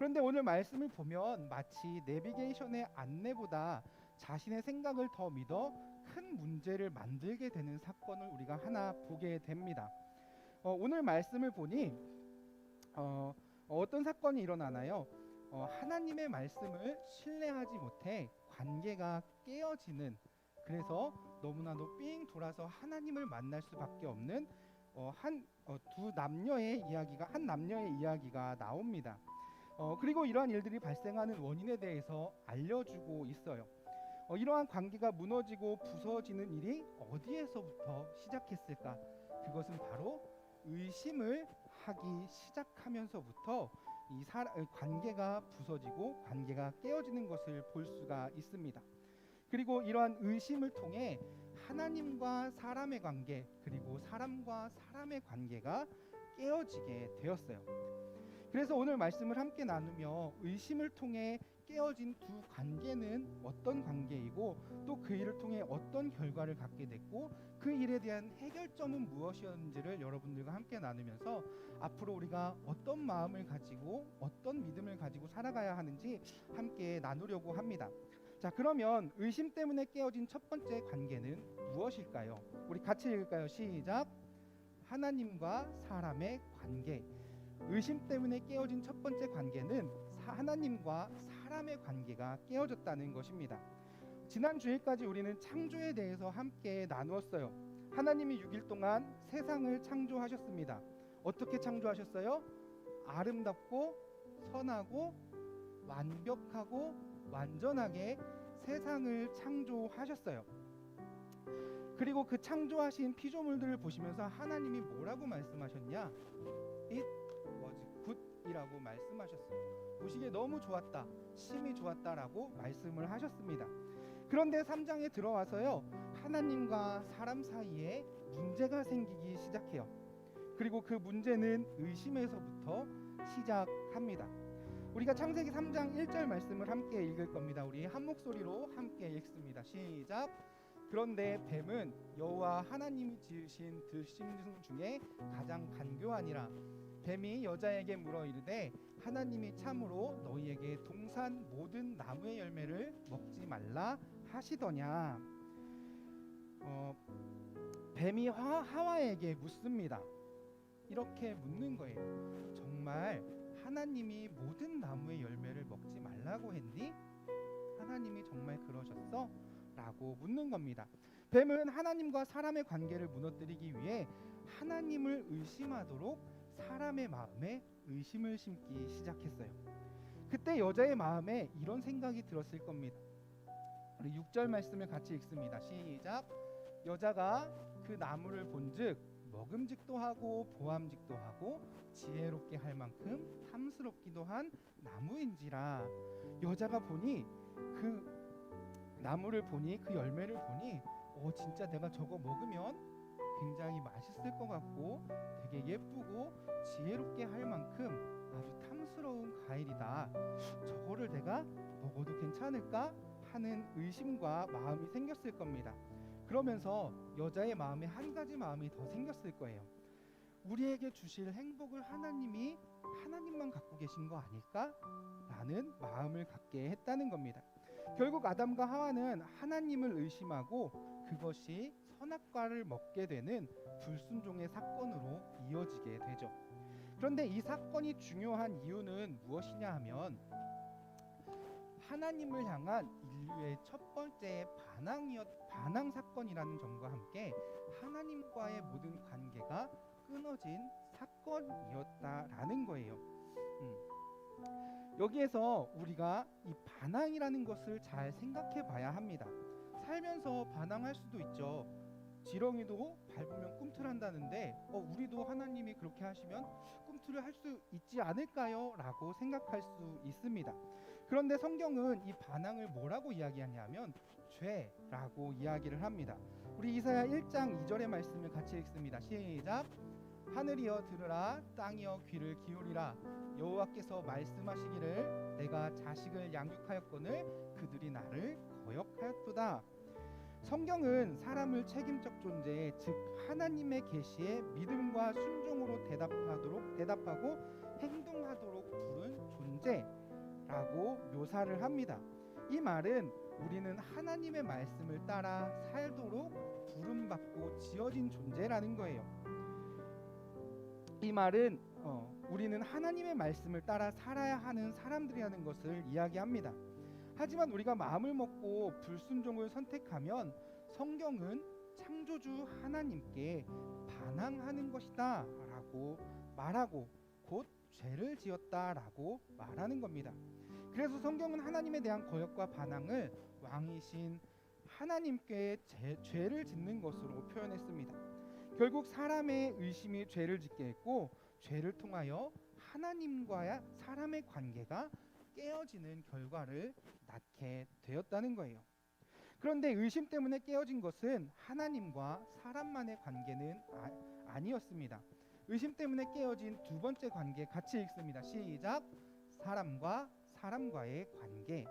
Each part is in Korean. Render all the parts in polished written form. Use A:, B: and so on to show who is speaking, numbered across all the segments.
A: 그런데 오늘 말씀을 보면 마치 내비게이션의 안내보다 자신의 생각을 더 믿어 큰 문제를 만들게 되는 사건을 우리가 하나 보게 됩니다. 오늘 말씀을 보니 어떤 사건이 일어나나요? 하나님의 말씀을 신뢰하지 못해 관계가 깨어지는, 그래서 너무나도 삥 돌아서 하나님을 만날 수밖에 없는 한 남녀의 이야기가 나옵니다. 그리고 이러한 일들이 발생하는 원인에 대해서 알려주고 있어요. 이러한 관계가 무너지고 부서지는 일이 어디에서부터 시작했을까? 그것은 바로 의심을 하기 시작하면서부터 관계가 부서지고 관계가 깨어지는 것을 볼 수가 있습니다. 그리고 이러한 의심을 통해 하나님과 사람의 관계, 그리고 사람과 사람의 관계가 깨어지게 되었어요. 그래서 오늘 말씀을 함께 나누며 의심을 통해 깨어진 두 관계는 어떤 관계이고 또 그 일을 통해 어떤 결과를 갖게 됐고 그 일에 대한 해결점은 무엇이었는지를 여러분들과 함께 나누면서 앞으로 우리가 어떤 마음을 가지고 어떤 믿음을 가지고 살아가야 하는지 함께 나누려고 합니다. 자, 그러면 의심 때문에 깨어진 첫 번째 관계는 무엇일까요? 우리 같이 읽을까요? 시작. 하나님과 사람의 관계. 의심 때문에 깨어진 첫 번째 관계는 하나님과 사람의 관계가 깨어졌다는 것입니다. 지난 주일까지 우리는 창조에 대해서 함께 나누었어요. 하나님이 6일 동안 세상을 창조하셨습니다. 어떻게 창조하셨어요? 아름답고 선하고 완벽하고 완전하게 세상을 창조하셨어요. 그리고 그 창조하신 피조물들을 보시면서 하나님이 뭐라고 말씀하셨냐? 굿이라고 말씀하셨어요. 보시기에 너무 좋았다, 심히 좋았다라고 말씀을 하셨습니다. 그런데 3장에 들어와서요, 하나님과 사람 사이에 문제가 생기기 시작해요. 그리고 그 문제는 의심에서부터 시작합니다. 우리가 창세기 3장 1절 말씀을 함께 읽을 겁니다. 우리 한 목소리로 함께 읽습니다. 시작. 그런데 뱀은 여호와 하나님이 지으신 들짐승 중에 가장 간교하니라. 뱀이 여자에게 물어 이르되 하나님이 참으로 너희에게 동산 모든 나무의 열매를 먹지 말라 하시더냐. 뱀이 하와에게 묻습니다. 이렇게 묻는 거예요. 정말 하나님이 모든 나무의 열매를 먹지 말라고 했니? 하나님이 정말 그러셨어? 라고 묻는 겁니다. 뱀은 하나님과 사람의 관계를 무너뜨리기 위해 하나님을 의심하도록 사람의 마음에 의심을 심기 시작했어요. 그때 여자의 마음에 이런 생각이 들었을 겁니다. 우리 6절 말씀을 같이 읽습니다. 시작. 여자가 그 나무를 본즉 먹음직도 하고 보암직도 하고 지혜롭게 할 만큼 탐스럽기도 한 나무인지라. 여자가 보니 그 나무를 보니 그 열매를 보니 진짜 내가 저거 먹으면 굉장히 맛있을 것 같고 되게 예쁘고 지혜롭게 할 만큼 아주 탐스러운 과일이다. 저거를 내가 먹어도 괜찮을까 하는 의심과 마음이 생겼을 겁니다. 그러면서 여자의 마음에 한 가지 마음이 더 생겼을 거예요. 우리에게 주실 행복을 하나님만 갖고 계신 거 아닐까? 라는 마음을 갖게 했다는 겁니다. 결국 아담과 하와는 하나님을 의심하고 그것이 선악과를 먹게 되는 불순종의 사건으로 이어지게 되죠. 그런데 이 사건이 중요한 이유는 무엇이냐 하면 하나님을 향한 인류의 첫 번째 반항 사건이라는 점과 함께 하나님과의 모든 관계가 끊어진 사건이었다라는 거예요. 여기에서 우리가 이 반항이라는 것을 잘 생각해 봐야 합니다. 살면서 반항할 수도 있죠. 지렁이도 밟으면 꿈틀한다는데 우리도 하나님이 그렇게 하시면 꿈틀을 할 수 있지 않을까요? 라고 생각할 수 있습니다. 그런데 성경은 이 반항을 뭐라고 이야기하냐면 죄라고 이야기를 합니다. 우리 이사야 1장 2절의 말씀을 같이 읽습니다. 시작. 하늘이여 들으라, 땅이여 귀를 기울이라. 여호와께서 말씀하시기를 내가 자식을 양육하였거늘 그들이 나를 거역하였도다. 성경은 사람을 책임적 존재, 즉 하나님의 계시에 믿음과 순종으로 대답하고 행동하도록 부른 존재라고 묘사를 합니다. 이 말은 우리는 하나님의 말씀을 따라 살도록 부름받고 지어진 존재라는 거예요. 이 말은 우리는 하나님의 말씀을 따라 살아야 하는 사람들이라는 것을 이야기합니다. 하지만 우리가 마음을 먹고 불순종을 선택하면 성경은 창조주 하나님께 반항하는 것이다 라고 말하고 곧 죄를 지었다라고 말하는 겁니다. 그래서 성경은 하나님에 대한 거역과 반항을 왕이신 하나님께 죄를 짓는 것으로 표현했습니다. 결국 사람의 의심이 죄를 짓게 했고 죄를 통하여 하나님과 사람의 관계가 깨어지는 결과를 낳게 되었다는 거예요. 그런데 의심 때문에 깨어진 것은 하나님과 사람만의 관계는 아니었습니다. 의심 때문에 깨어진 두 번째 관계 같이 읽습니다. 시작. 사람과 사람과의 관계.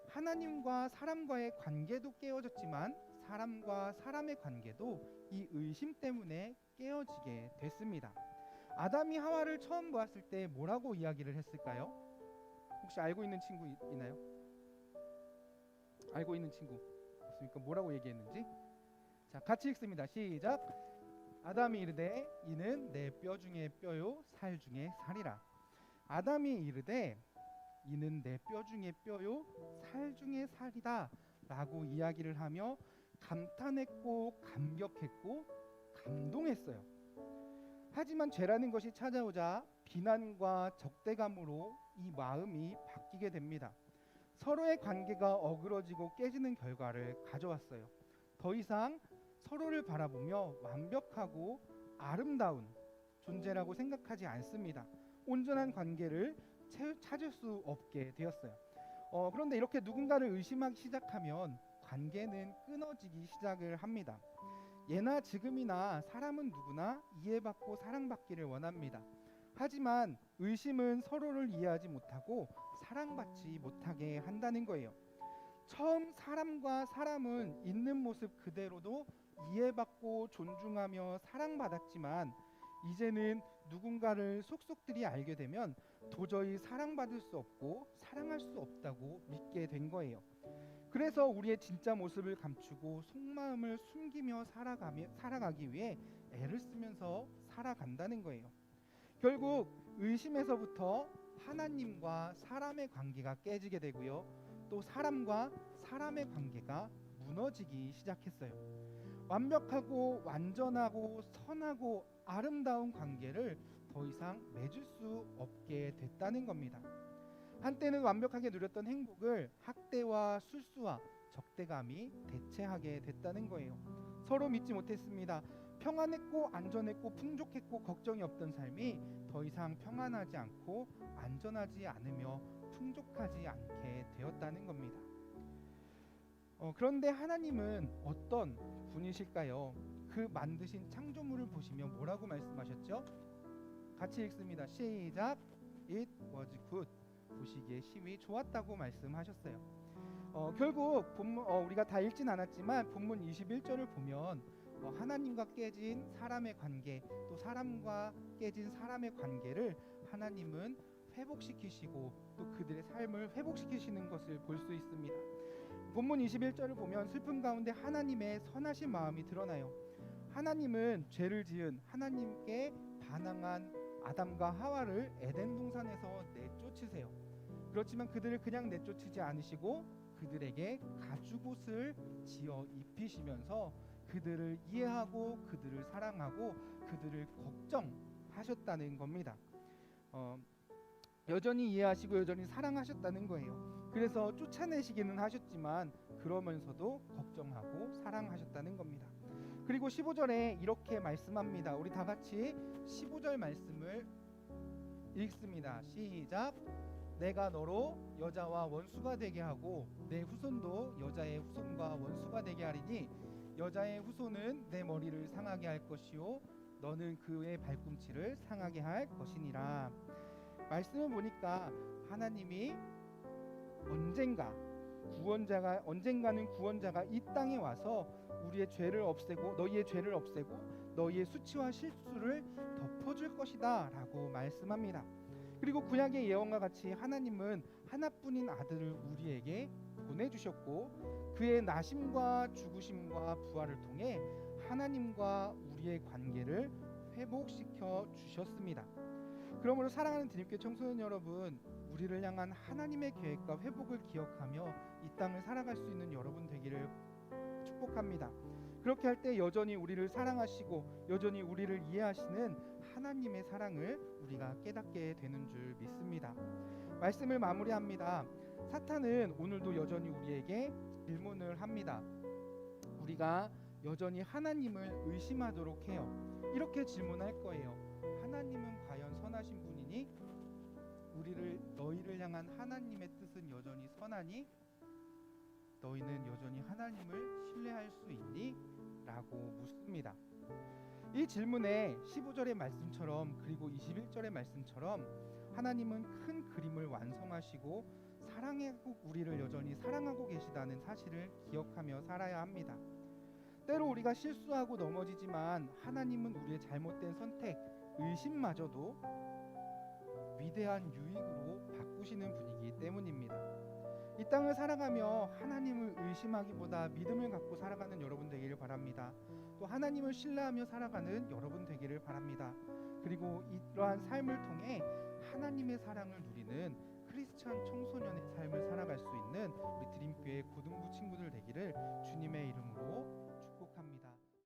A: 하나님과 사람과의 관계도 깨어졌지만 사람과 사람의 관계도 이 의심 때문에 깨어지게 됐습니다. 아담이 하와를 처음 보았을 때 뭐라고 이야기를 했을까요? 혹시 알고 있는 친구 있나요? 알고 있는 친구 없습니까? 뭐라고 얘기했는지? 자, 같이 읽습니다. 시작. 아담이 이르되 이는 내 뼈 중에 뼈요 살 중에 살이라. 아담이 이르되 이는 내 뼈 중에 뼈요 살 중에 살이다 라고 이야기를 하며 감탄했고 감격했고 감동했어요. 하지만 죄라는 것이 찾아오자 비난과 적대감으로 이 마음이 바뀌게 됩니다. 서로의 관계가 어그러지고 깨지는 결과를 가져왔어요. 더 이상 서로를 바라보며 완벽하고 아름다운 존재라고 생각하지 않습니다. 온전한 관계를 찾을 수 없게 되었어요. 그런데 이렇게 누군가를 의심하기 시작하면 관계는 끊어지기 시작을 합니다. 예나 지금이나 사람은 누구나 이해받고 사랑받기를 원합니다. 하지만 의심은 서로를 이해하지 못하고 사랑받지 못하게 한다는 거예요. 처음 사람과 사람은 있는 모습 그대로도 이해받고 존중하며 사랑받았지만 이제는 누군가를 속속들이 알게 되면 도저히 사랑받을 수 없고 사랑할 수 없다고 믿게 된 거예요. 그래서 우리의 진짜 모습을 감추고 속마음을 숨기며 살아가기 위해 애를 쓰면서 살아간다는 거예요. 결국 의심에서부터 하나님과 사람의 관계가 깨지게 되고요. 또 사람과 사람의 관계가 무너지기 시작했어요. 완벽하고 완전하고 선하고 아름다운 관계를 더 이상 맺을 수 없게 됐다는 겁니다. 한때는 완벽하게 누렸던 행복을 학대와 술수와 적대감이 대체하게 됐다는 거예요. 서로 믿지 못했습니다. 평안했고 안전했고 풍족했고 걱정이 없던 삶이 더 이상 평안하지 않고 안전하지 않으며 풍족하지 않게 되었다는 겁니다. 그런데 하나님은 어떤 분이실까요? 그 만드신 창조물을 보시며 뭐라고 말씀하셨죠? 같이 읽습니다. 시작. It was good. 보시기에 심히 좋았다고 말씀하셨어요. 결국 우리가 다 읽진 않았지만 본문 21절을 보면 하나님과 깨진 사람의 관계, 또 사람과 깨진 사람의 관계를 하나님은 회복시키시고 또 그들의 삶을 회복시키시는 것을 볼 수 있습니다. 본문 21절을 보면 슬픔 가운데 하나님의 선하신 마음이 드러나요. 하나님은 죄를 지은 하나님께 반항한 아담과 하와를 에덴 동산에서 내쫓으세요. 그렇지만 그들을 그냥 내쫓지 않으시고 그들에게 가죽옷을 지어 입히시면서 그들을 이해하고 그들을 사랑하고 그들을 걱정하셨다는 겁니다. 여전히 이해하시고 여전히 사랑하셨다는 거예요. 그래서 쫓아내시기는 하셨지만 그러면서도 걱정하고 사랑하셨다는 겁니다. 그리고 15절에 이렇게 말씀합니다. 우리 다 같이 15절 말씀을 읽습니다. 시작. 내가 너로 여자와 원수가 되게 하고 내 후손도 여자의 후손과 원수가 되게 하리니 여자의 후손은 내 머리를 상하게 할 것이요 너는 그의 발꿈치를 상하게 할 것이니라. 말씀을 보니까 하나님이 언젠가 구원자가 언젠가는 구원자가 이 땅에 와서 우리의 죄를 없애고 너희의 죄를 없애고 너희의 수치와 실수를 덮어줄 것이다라고 말씀합니다. 그리고 구약의 예언과 같이 하나님은 하나뿐인 아들을 우리에게 보내주셨고 그의 나심과 죽으심과 부활을 통해 하나님과 우리의 관계를 회복시켜 주셨습니다. 그러므로 사랑하는 드림교회 청소년 여러분, 우리를 향한 하나님의 계획과 회복을 기억하며 이 땅을 살아갈 수 있는 여러분 되기를 축복합니다. 그렇게 할 때 여전히 우리를 사랑하시고 여전히 우리를 이해하시는 하나님의 사랑을 우리가 깨닫게 되는 줄 믿습니다. 말씀을 마무리합니다. 사탄은 오늘도 여전히 우리에게 질문을 합니다. 우리가 여전히 하나님을 의심하도록 해요. 이렇게 질문할 거예요. 하나님은 과연 선하신 분이니? 너희를 향한 하나님의 뜻은 여전히 선하니? 너희는 여전히 하나님을 신뢰할 수 있니? 라고 묻습니다. 이 질문에 15절의 말씀처럼 그리고 21절의 말씀처럼 하나님은 큰 그림을 완성하시고 사랑하고 우리를 여전히 사랑하고 계시다는 사실을 기억하며 살아야 합니다. 때로 우리가 실수하고 넘어지지만 하나님은 우리의 잘못된 선택, 의심마저도 위대한 유익으로 바꾸시는 분이기 때문입니다. 이 땅을 살아가며 하나님을 의심하기보다 믿음을 갖고 살아가는 여러분 되기를 바랍니다. 또 하나님을 신뢰하며 살아가는 여러분 되기를 바랍니다. 그리고 이러한 삶을 통해 하나님의 사랑을 누리는 크리스찬 청소년의 삶을 살아갈 수 있는 우리 드림교회 고등부 친구들 되기를 주님의 이름으로